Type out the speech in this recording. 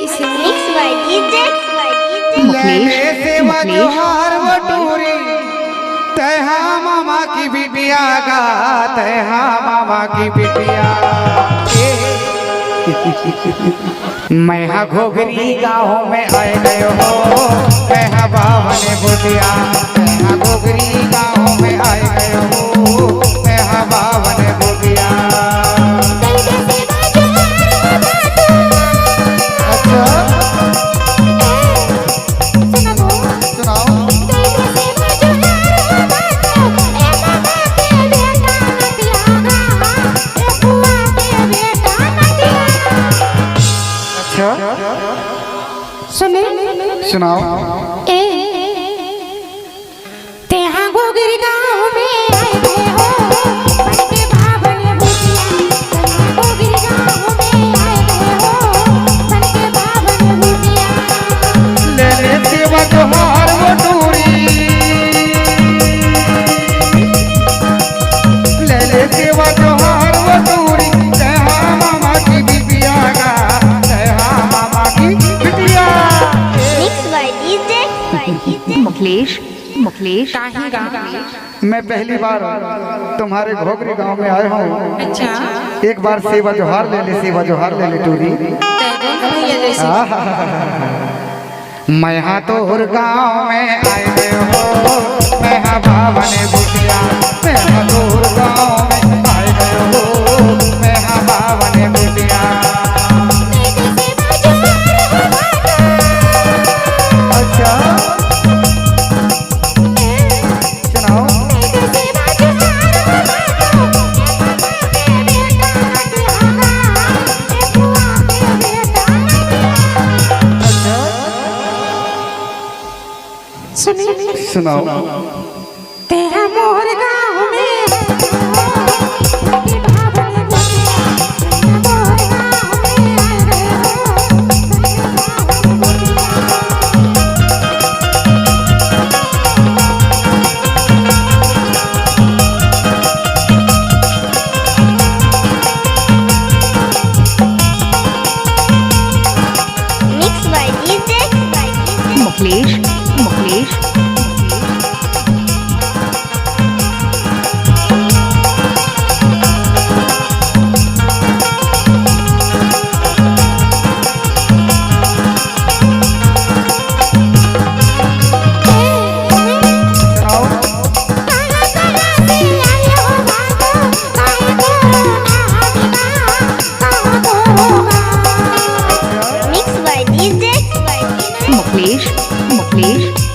कैसे mix by DJ लेने सेवा जोहार बटूरी तैहा मामा की बिटिया गा तैहा मामा की बिटिया मैं हा घोगरी गाँव में आए गए हो मैं हा बावन बुटिया मैं हा घोगरी गाँव में आए गए हो मैं हा बावन बुटिया। सुनाओ तेहा घोगरी गाँव में आए गए हो बनके बावन बुटिया घोगरी गाँव में आए गए हो बनके बावन बुटिया लेने सेवा जोहार बटूरी लेने सेवा जोहार बटूरी तैहा मामा की बिटिया गा तैहा मामा की बिटिया। मुखलेश मुखलेश मैं पहली बार तुम्हारे घोगरी गांव में आया हूँ। अच्छा एक बार सेवा जोहार ले ले सेवा जोहार ले ले टूरी मैं हाँ तोहर गाँव में आए गए हो मैं हाँ बावन बुटिया मैं हाँ तोहर गाँव में आए गए हो मैं हाँ बावन बुटिया। अच्छा सुनाओ तेरा मोर गाँव में बनके बावन बुटिया मोर गाँव में आए गए हो बनके बावन बुटिया मिक्स बाय डीजे मुखलेश मुखलेश मुखलेश मुखलेश